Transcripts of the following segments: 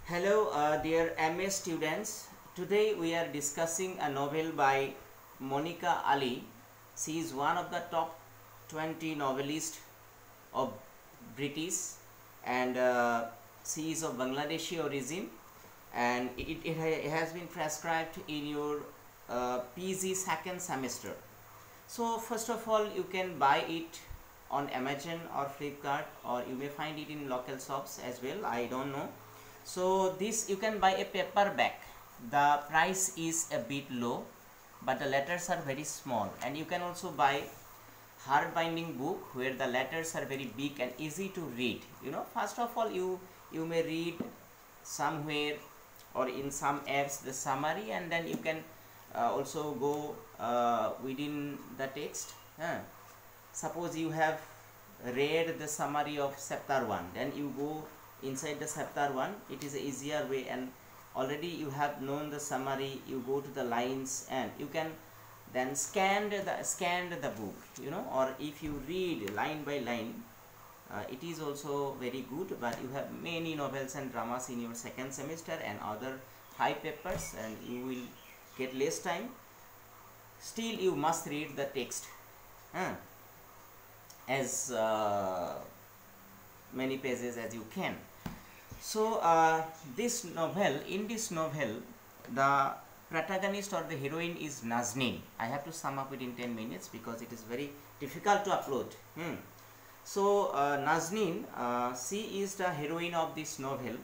Hello, dear MA students. Today we are discussing a novel by Monica Ali. She is one of the top 20 novelists of British, and she is of Bangladeshi origin, and it has been prescribed in your PG second semester. So first of all, you can buy it on Amazon or Flipkart, or you may find it in local shops as well. I don't know. So this you can buy a paperback. The price is a bit low, but the letters are very small, and you can also buy hard binding book where the letters are very big and easy to read. First of all, you may read somewhere or in some apps the summary, and then you can also go within the text. Suppose you have read the summary of chapter 1, then you go inside the chapter 1. It is an easier way, and already you have known the summary. You go to the lines and you can then scan the book, or if you read line by line, it is also very good. But you have many novels and dramas in your second semester and other 5 papers, and you will get less time. Still you must read the text as many pages as you can. So in this novel, the protagonist or the heroine is Nazneen. I have to sum up within 10 minutes because it is very difficult to upload. So Nazneen, she is the heroine of this novel.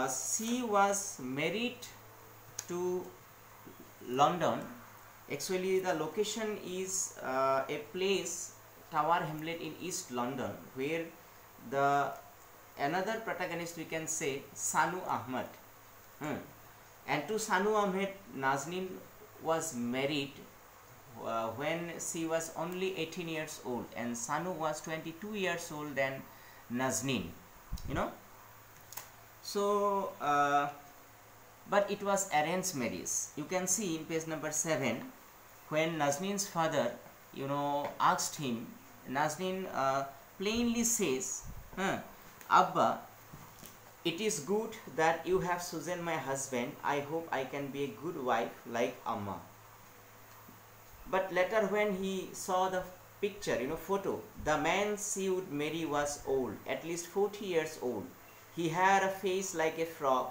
She was married to London. Actually, the location is a place, Tower Hamlet in East London, where the another protagonist, we can say, Sanu Ahmed. And to Sanu Ahmed, Nazneen was married when she was only 18 years old, and Sanu was 22 years old than Nazneen. So but it was arranged marriage. You can see in page number 7, when Nazneen's father asked him, Nazneen plainly says, Abba, it is good that you have chosen my husband. I hope I can be a good wife like Amma. But later when he saw the picture, photo, the man she would marry was old, at least 40 years old. He had a face like a frog.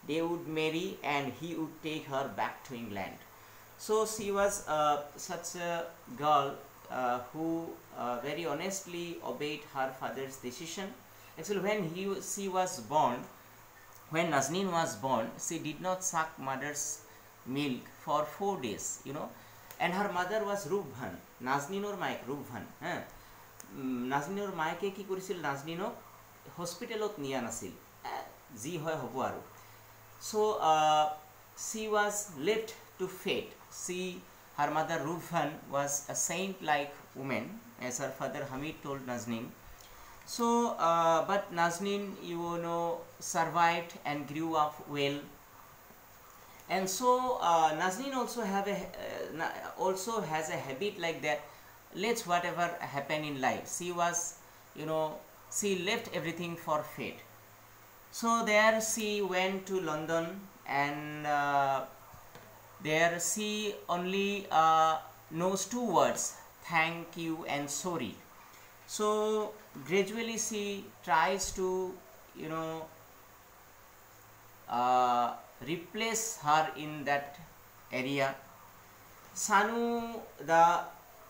They would marry and he would take her back to England. So she was such a girl who very honestly obeyed her father's decision. Actually, when she was born, when Nazneen was born, she did not suck mother's milk for 4 days, and her mother was Rupbhan. Nazneen or Mike Rupbhan. Nazneen or Mike ki korisil, Nazneenok hospitalot niya nasil. Ji hoy hobo aru. So she was left to fate. Her mother Rupbhan was a saint-like woman, as her father Hamid told Nazneen. So, but Nazneen, survived and grew up well. And so Nazneen also has a habit like that. Let's whatever happen in life. She was, she left everything for fate. So there she went to London, and there she only knows 2 words: thank you and sorry. So gradually she tries to replace her in that area. Sanu, the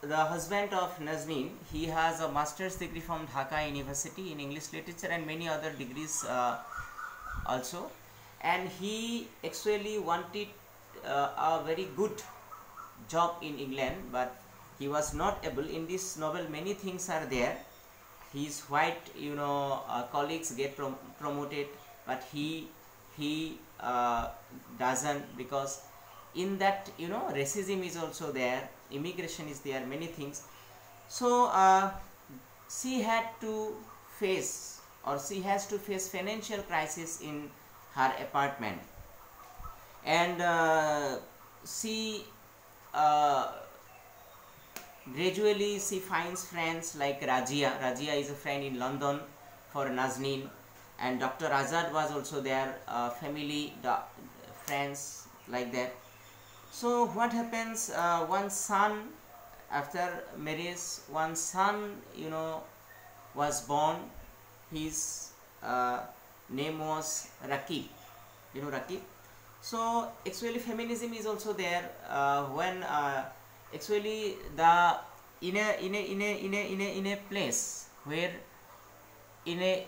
husband of Nazneen, he has a master's degree from Dhaka University in English literature and many other degrees also, and he actually wanted a very good job in England, but he was not able. In this novel many things are there. His white colleagues get promoted, but he doesn't, because in that racism is also there, immigration is there, many things. So she had to face, or she has to face, financial crisis in her apartment, and she gradually she finds friends like Rajia. Rajia is a friend in London for Nazneen, and Dr. Azad was also there, family, friends, like that. So what happens, one son, after marriage, one son, was born. His name was Rakib. Rakib. So actually feminism is also there, when actually the in a place where in a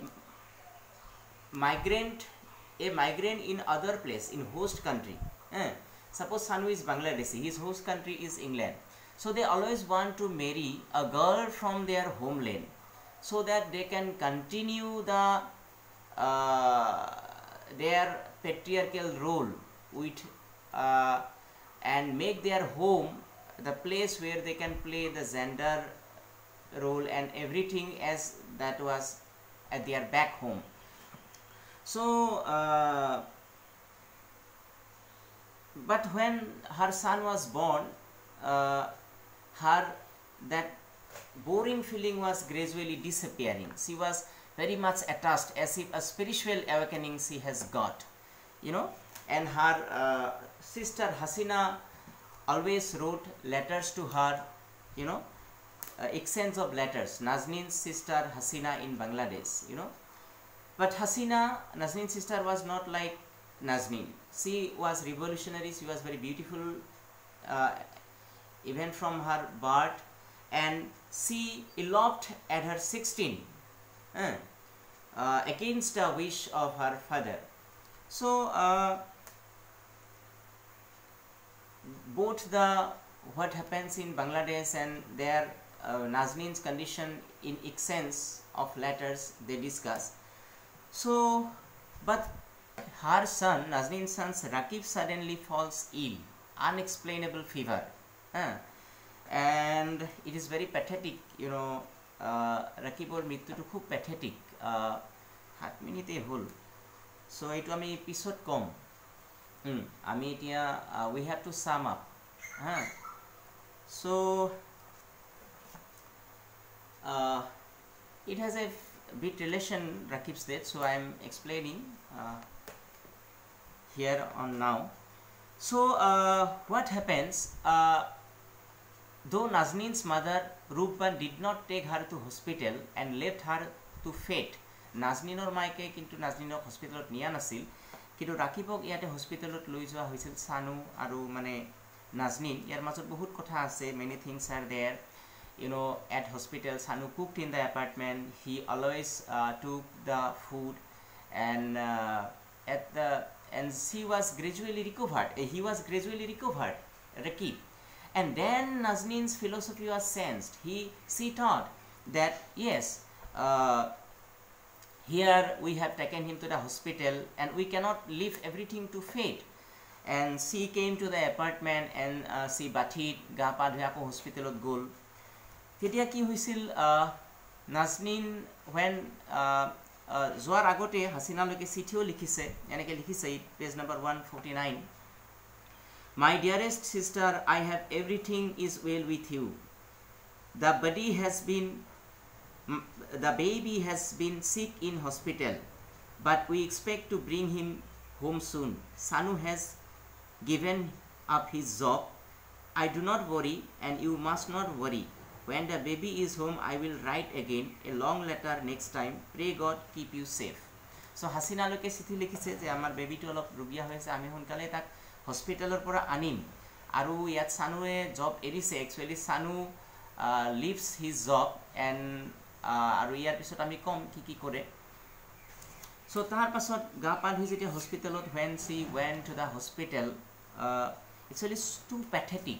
migrant in other place, in host country, suppose Sanu is Bangladeshi, his host country is England, so they always want to marry a girl from their homeland so that they can continue the their patriarchal role with and make their home the place where they can play the gender role and everything as that was at their back home. So but when her son was born, her that boring feeling was gradually disappearing. She was very much attached, as if a spiritual awakening she has got, and her sister Hasina always wrote letters to her, exchange of letters. Nazneen's sister Hasina in Bangladesh, but Nazneen's sister was not like Nazneen. She was revolutionary, she was very beautiful, even from her birth, and she eloped at her 16, against the wish of her father. So both the what happens in Bangladesh and their Nazneen's condition in exchange of letters they discuss. So, but her son, Nazneen's son Rakib, suddenly falls ill, unexplainable fever, and it is very pathetic, Rakibor mrittyuto khub pathetic. 7 মিনিটে হল, so এইটো আমি পিছত কম, আমি এতিয়া we have to sum up, so it has a bit relation Rakib's death, so I am explaining here on now. So what happens, though Nazneen's mother Rupban did not take her to hospital and left her to fate, Nazneenor maike kintu Nazneenok hospitalot niya nasil, kintu Rakibok iate hospitalot loi joa hoisil Sanu aru mane Nazneen. Yar majot bahut kotha ase, many things are there. At hospital Sanu cooked in the apartment, he always took the food, and and she was gradually recovered, he was gradually recovered, Rakib. And then Nazneen's philosophy was changed. She thought that yes, here we have taken him to the hospital and we cannot leave everything to fate. And she came to the apartment and she bathed, ga pa dhoi ako hospitalot gol. তেতিয়া কি হৈছিল, Naznin when যোৱাৰ আগতে হাসিনালৈকে চিঠিও লিখিছে, এনেকৈ লিখিছে page number 149, My dearest sister, I have everything is well with you. The baby has been sick in hospital, but we expect to bring him home soon. Sanu has given up his job. I do not worry and you must not worry. When the baby is home, I will write again a long letter next time. Pray God keep you safe. So Hasina loke chithi likhise je amar baby to olop rugia hoise, ami honkale tak hospitalor pora anim, aru yat Sanue job erise. Actually Sanu leaves his job and aru yar pisot ami kom ki kore. So tar pasot ga pa dhui jete hospitalot, when she went to the hospital, actually too pathetic,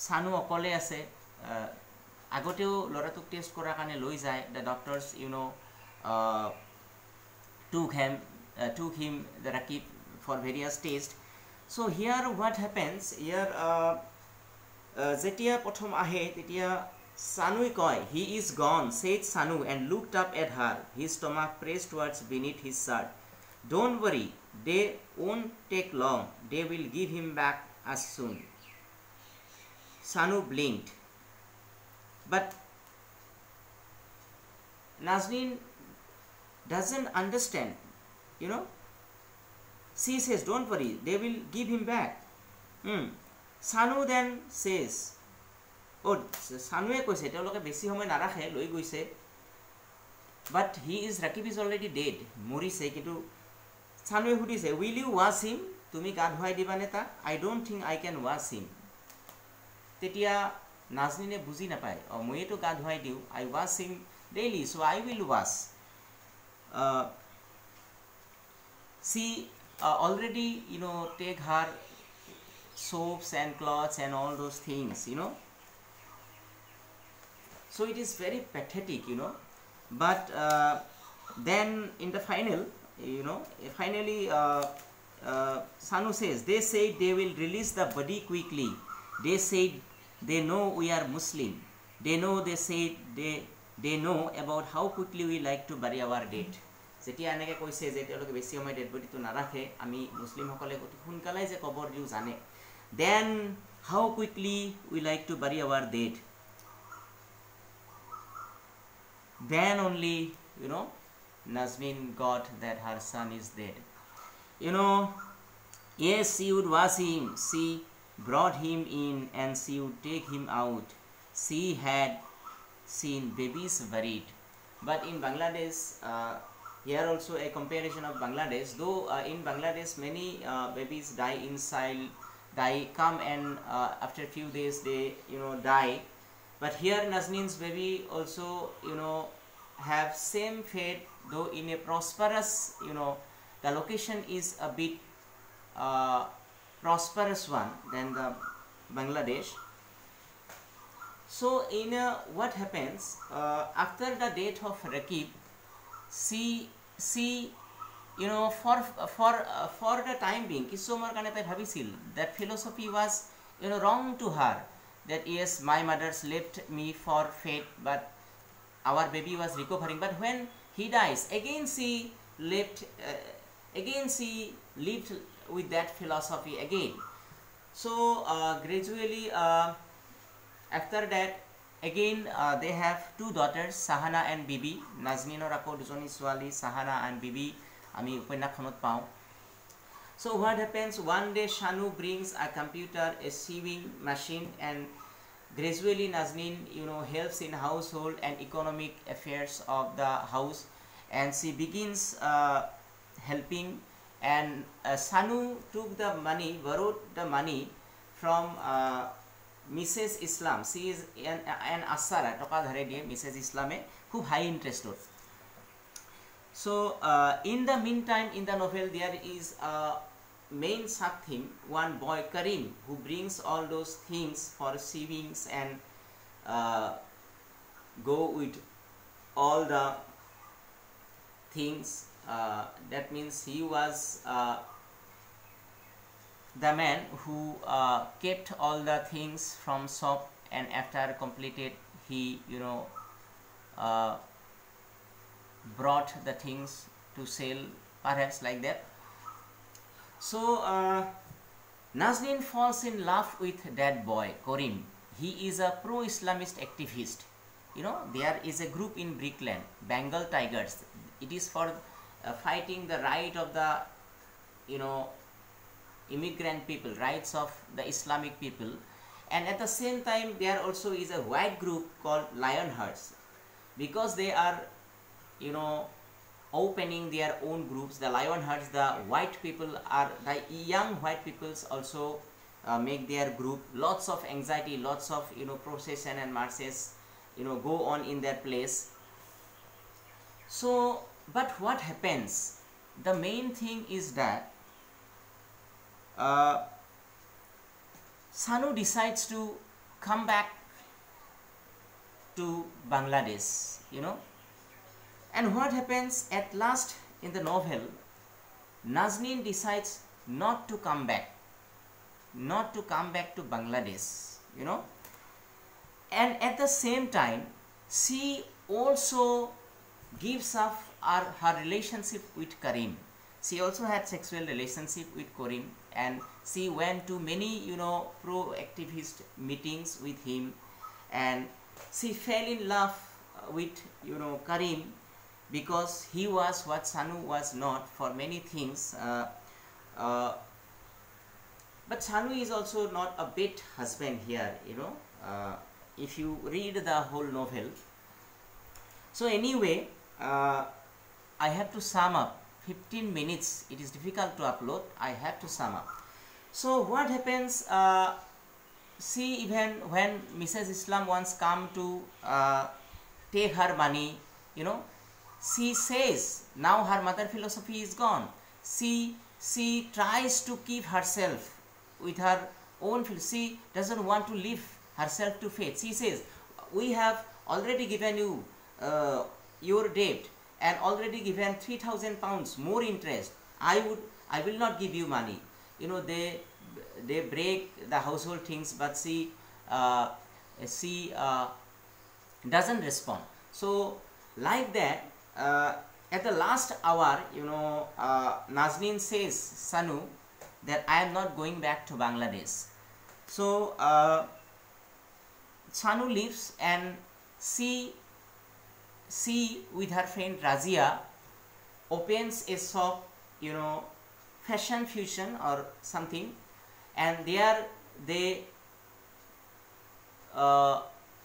Sanu okole ase, agoteo loratuk test kora kane loi jay, the doctors took him the Rakib for various tests. So here what happens, here jetia prothom ahe tetia Sanu koi he is gone, said Sanu, and looked up at her, his stomach pressed towards beneath his shirt. Don't worry, they won't take long, they will give him back as soon. Sanu blinked, but Nazneen doesn't understand, you know. She says, don't worry, they will give him back. Sanu then says, oh, Sanue koise, teoloke besi homoy narakhe, loi goise, but Rakib is already dead, morise, kintu Sanue hudise, will you wash him? Tumi gা ধুৱাই দিবানে তাক? I don't think I can wash him. তেতিয়া নাজনীনে বুজি নাপায়, মইতো গা ধুৱাই দিওঁ, I wash him daily, so I will wash. She already, you know, take her soaps and clothes and all those things, you know. So it is very pathetic, you know. But then in the final, you know, finally Sanu says, they say they will release the body quickly. They say they know we are Muslim. They know, they say they know about how quickly we like to bury our dead. যেতিয়া এনেকৈ কৈছে যে তেওঁলোকে বেছি সময় dead বডিটো নাৰাখে, আমি মুছলিমসকলে অতি সোনকালে যে কবৰ দিওঁ জানে, then how quickly we like to bury our dead. Then only, you know, Nazmin got that her son is dead. You know, yes, she would wash him, she brought him in and she would take him out. She had seen babies buried. But in Bangladesh, here also a comparison of Bangladesh, though in Bangladesh many babies die inside, come and after a few days they, you know, die. But here Nazmin's baby also, you know, have same fate, though in a prosperous, you know, the location is a bit prosperous one than the Bangladesh. So in what happens after the death of Rakib, she you know, for the time being kisomar kane tai bhabisil that philosophy was, you know, wrong to her, that yes, my mother's left me for fate, but our baby was recovering. But when he dies, again she lived with that philosophy again. So gradually after that, again they have two daughters, Sahana and Bibi. Nazminor ako dujoni swali Sahana and Bibi ami upanyakhonot pao. So what happens, one day Shanu brings a computer, a sewing machine, and gradually Nazmin, you know, helps in household and economic affairs of the house, and she begins helping. And Sanu took the money, borrowed the money from Mrs. Islam. She is an Asara, toka dhare diye Mrs. Islam who high interest. So in the meantime, in the novel there is a main sub-theme, one boy Karim, who brings all those things for savings and go with all the things. That means he was the man who kept all the things from shop, and after completed he, you know, brought the things to sell, perhaps like that. So Nazmin falls in love with that boy Karim. He is a pro-Islamist activist. You know, there is a group in Brickland, Bengal Tigers. It is for fighting the right of the, you know, immigrant people, rights of the Islamic people. And at the same time there also is a white group called Lionhearts, because they are, you know, opening their own groups. The Lionhearts, the white people are, the young white peoples also make their group. Lots of anxiety, lots of, you know, procession and marches, you know, go on in their place. So but what happens, the main thing is that Sanu decides to come back to Bangladesh, you know. And what happens at last in the novel, Nazmin decides not to come back to Bangladesh, you know. And at the same time she also gives up her relationship with Karim. She also had sexual relationship with Karim, and she went to many, you know, pro-activist meetings with him, and she fell in love with, you know, Karim. because he was what Sanu was not for many things. But Sanu is also not a bad husband here, you know, if you read the whole novel. So anyway, I have to sum up. 15 minutes, it is difficult to upload. I have to sum up. So what happens, see, even when Mrs. Islam once come to take her money, you know, she says now her mother philosophy is gone. She tries to keep herself with her own philosophy. She doesn't want to leave herself to faith. She says, we have already given you your debt and already given 3,000 pounds more interest. I will not give you money. You know, they break the household things, but she doesn't respond. So like that, at the last hour, you know, Nazneen says Sanu that I am not going back to Bangladesh. So Sanu leaves, and she with her friend Razia opens a shop, you know, fashion fusion or something, and there they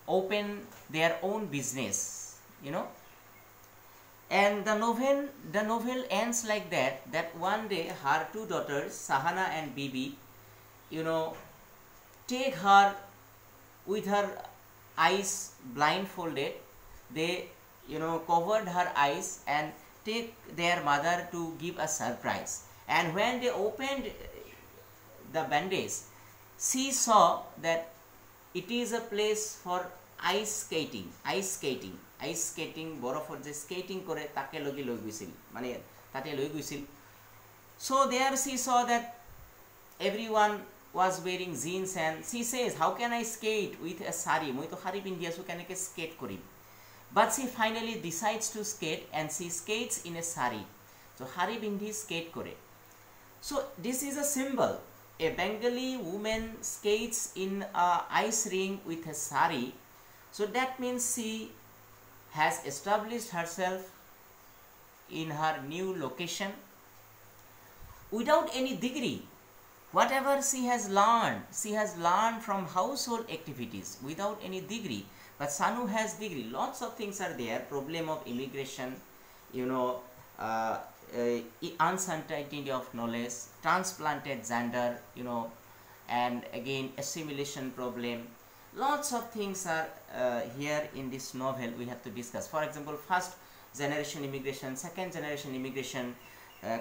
open their own business, you know. And the novel ends like that one day her two daughters, Sahana and Bibi, you know, take her with her eyes blindfolded. They, you know, covered her eyes and take their mother to give a surprise. And when they opened the bandage, she saw that it is a place for ice skating বরফৰ যে skating কৰে তাকে লৈ গৈছিল, মানে তাতে লৈ গৈছিল. So there she saw that everyone was wearing jeans, and she says, how can I skate with a sari? মই তো শাৰী পিন্ধি আছো, কেনেকৈ স্কেট কৰিম? But she finally decides to skate, and she skates in a sari. So শাৰী পিন্ধি skate কৰে. So this is a symbol. A Bengali woman skates in a ice rink with a sari. So that means she has established herself in her new location without any degree. Whatever she has learned from household activities without any degree. But Sanu has degree. Lots of things are there. Problem of immigration, you know, uncertainty of knowledge, transplanted gender, you know, and again assimilation problem. Lots of things are here in this novel we have to discuss. For example, first generation immigration, second generation immigration.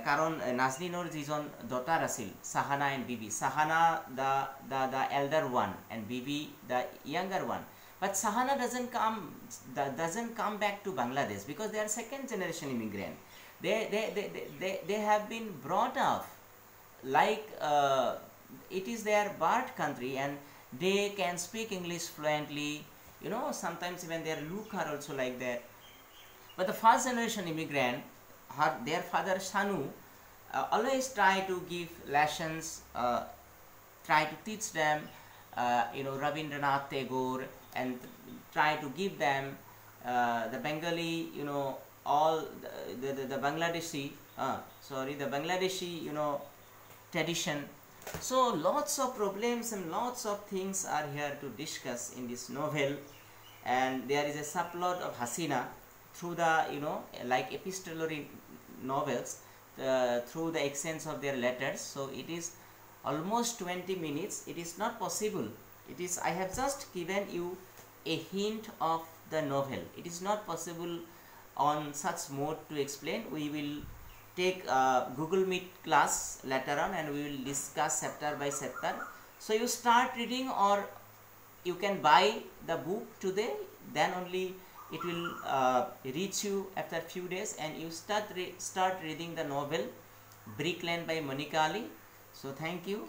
Karon Nazneenor jijon daughter asil, Sahana and Bibi. Sahana the elder one, and Bibi the younger one. But Sahana doesn't come back to Bangladesh because they are second generation immigrant. They have been brought up like it is their birth country, and they can speak English fluently, you know. Sometimes even their look are also like that. But the first generation immigrant, their father Sanu always try to give lessons, try to teach them, you know, Rabindranath Tagore, and try to give them the Bengali, you know, all the Bangladeshi, the Bangladeshi, you know, tradition. So lots of problems and lots of things are here to discuss in this novel. And there is a subplot of Hasina through the, you know, like epistolary novels, through the exchange of their letters. So it is almost 20 minutes. It is not possible. It is, I have just given you a hint of the novel. It is not possible on such mode to explain. We will take Google Meet class later on, and we will discuss chapter by chapter. So you start reading, or you can buy the book today, then only it will reach you after few days, and you start reading the novel Brick Lane by Monica Ali. So thank you.